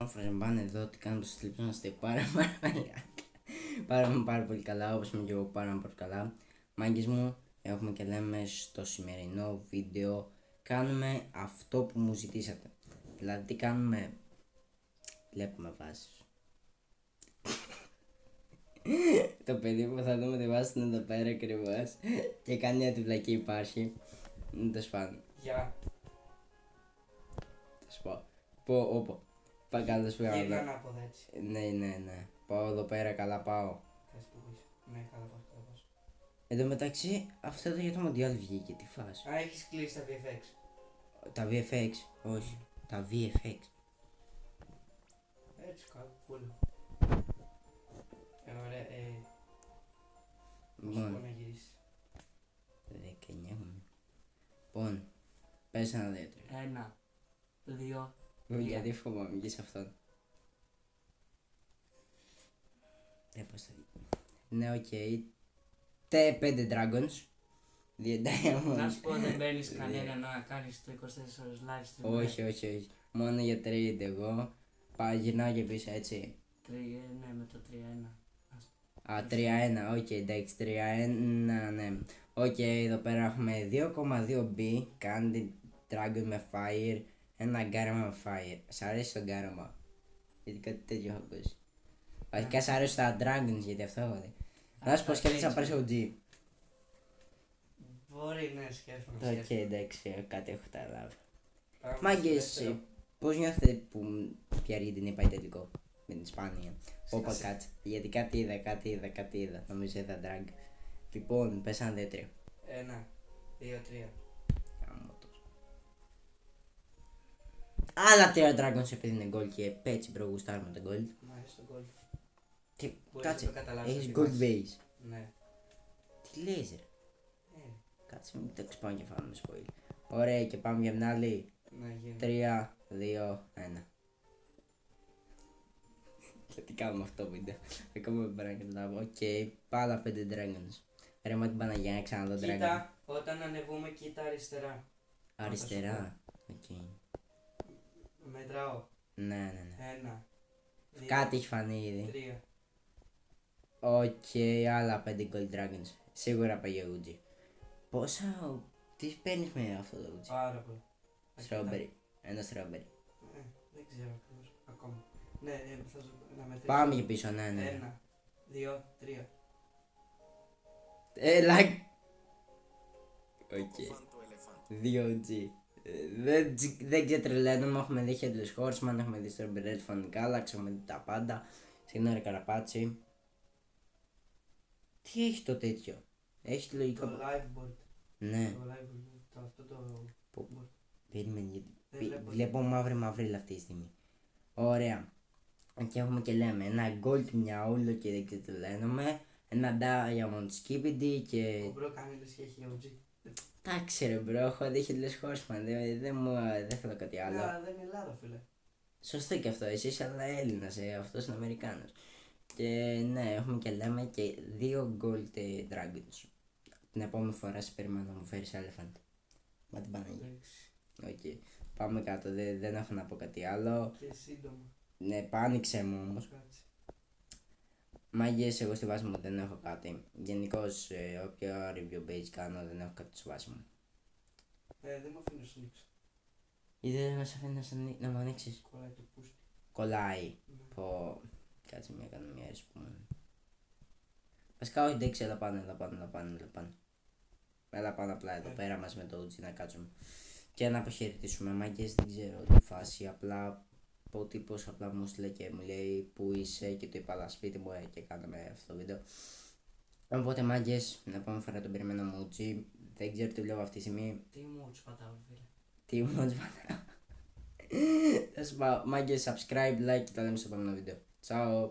Φραζεμπάνε εδώ, τι κάνουμε στο Sleep, να είστε πάρα πολύ καλά, όπως είμαι και εγώ πάρα πολύ καλά. Μάγκες μου, έχουμε και λέμε στο σημερινό βίντεο κάνουμε αυτό που μου ζητήσατε. Δηλαδή τι κάνουμε, βλέπουμε βάσεις. Το παιδί που θα δούμε τη βάση είναι εδώ πέρα ακριβώς και κάνει μια τυφλακή υπάρχει. Δεν το σπάνω. Γεια. Θα σου πω, όπα. Πάει καλά σου Γύρνα πήγα. ανάποδα έτσι. Ναι. Πάω εδώ πέρα, καλά πάω. Θες που είσαι. Ναι, καλά πάω, καλά πάω. Εν τω μεταξύ, αυτό εδώ για το Μοντιάλ βγήκε, τι φάση. Α, έχεις κλείσει τα VFX. Τα VFX, όχι. Τα VFX. Έτσι κάτω, πούλο. Ωραία, σου πω Λοιπόν, να γυρίσεις. 19 έχουμε. Λοιπόν, πες ένα δύο τρία. 1, 2, Γιατί φοβάμαι και σε αυτόν. Πώς θα δει. Ναι, οκ. 5 Dragons. 2 Diamonds. να σου πω δεν παίρνεις κανένα να κάνεις το 24 ώρες live stream. Όχι. Μόνο για trade εγώ. Γυρνάω και πίσω έτσι. Ναι, με το 3-1. Α, 3-1, οκ, εντάξει, 3-1, ναι. Οκ, εδώ πέρα έχουμε 2,2B, Candy Dragon με Fire, ένα γκάραμα με Fire. Σ' αρέσει το γκάραμα? Γιατί κάτι τέτοιο έχω ακούσει. Βασικά σ' αρέσει τα Dragons, γιατί αυτό έχω δει. Να σου πω, σκέφτεσαι να πάρεις OG. Μπορεί, ναι, σκέφτομαι. Οκ, εντάξει, κάτι έχω τα λάβει. Μάγκες, πώς νιώθετε που η Αργεντινή πάει τελικό με την Ισπανία? Όπα κάτσε, γιατί κάτι είδα, νομίζω είδα drag. Λοιπόν, πες ένα 2-3. 1, 2, 3. Άλλα 3 dragons επειδή είναι gold και έτσι μπρο γουστάρουμε το gold. Μ' αρέσει το gold. Και Μπορείς να κάτσε, το καταλάβεις έχεις από τη gold βάση. base. Ναι. Τι λες ρε, Ε, κάτσε μην το ξυπάνω και φάμε spoil. Ωραία, και πάμε για την άλλη. να γίνει. 3, 2, 1. Γιατί κάνουμε αυτό το βίντεο? Ακόμα δεν μπορώ να καταλάβω. Οκ, πάλα 5 dragons. Ρε μα την Παναγιά, ξαναδώ dragon. Κοίτα, όταν ανεβούμε, κοίτα αριστερά. Αριστερά. Οκ. Μετράω. Ναι. 1, 2, Κάτι έχει φανεί ήδη. 3. Οκ, άλλα 5 gold dragons. Σίγουρα πάει για Uji. Πόσα. Τι παίρνει με αυτό το Uji? Πάρα πολύ. Strawberry. Ένα strawberry. Δεν ξέρω ακριβώς ακόμα. Ναι, θα σου να μετρήσω. Πάμε και πίσω, ναι. 1, 2, 3. Έλα. Οκ. 2 Uji. Δεν ξετρελαίνουμε, έχουμε δει Headless Horseman, έχουμε δει Strawberry Red Fan Galaxy, έχουμε δει τα πάντα. Συγγνώμη Καραπάτσι. Τι έχει το τέτοιο? Έχει τη λογικό. Το live board. Ναι. Το live board. Αυτό το Που- board. Περίμενε, γιατί Δεν βλέπω. βλέπω μαύρη αυτή τη στιγμή. Ωραία. Και έχουμε και λέμε ένα gold μιαούλο και δεν ξετρελαίνουμε. Ένα diamond skibidi Ο και. μπρο κάνει λες και έχει OG. Εντάξει ρε μπρο, έχω δει Headless Horseman, δεν θέλω κάτι άλλο. Αλλά δεν είναι Ελλάδα, φίλε. Σωστό και αυτό, εσύ είσαι αλλά Έλληνας, αυτός είναι Αμερικάνος. Και ναι, έχουμε και λέμε και 2 gold dragons. Την επόμενη φορά σε περιμένω να μου φέρεις elephant. Μα την Παναγία. Εντάξει. Οκ. Πάμε κάτω, δεν έχω να πω κάτι άλλο. Και σύντομα. Ναι, πάνηξε μου όμως. Κάτσε. Μάγκες, εγώ στη βάση μου δεν έχω κάτι. Γενικώς, όποιο review page κάνω δεν έχω κάτι στη βάση μου. Δεν μου αφήνει να σου ανοίξω. Ή δεν μας αφήνει να μου ανοίξεις? Κολλάει το πούστη. Κολλάει. Ναι. Πω. Κάτσε μια κάνω μια αίρεση που μου. Βασικά όχι, εντάξει, έλα πάνω. Έλα πάνω απλά εδώ πέρα μας με το Uji να κάτσουμε. Και να αποχαιρετήσουμε, μάγκες, δεν ξέρω τη φάση, απλά ο τύπος απλά μου στείλε και μου λέει που είσαι και το είπα αλλά σπίτι μου και κάναμε αυτό το βίντεο. Οπότε μάγκες, την επόμενη φορά τον περιμένω μου Uji, δεν ξέρω τι βλέπω αυτή τη στιγμή. Τι μου πατάω, φίλε. Τι μου πατάω. Θα σου πάω, μάγκες, subscribe, like και τα λέμε στο επόμενο βίντεο. Ciao.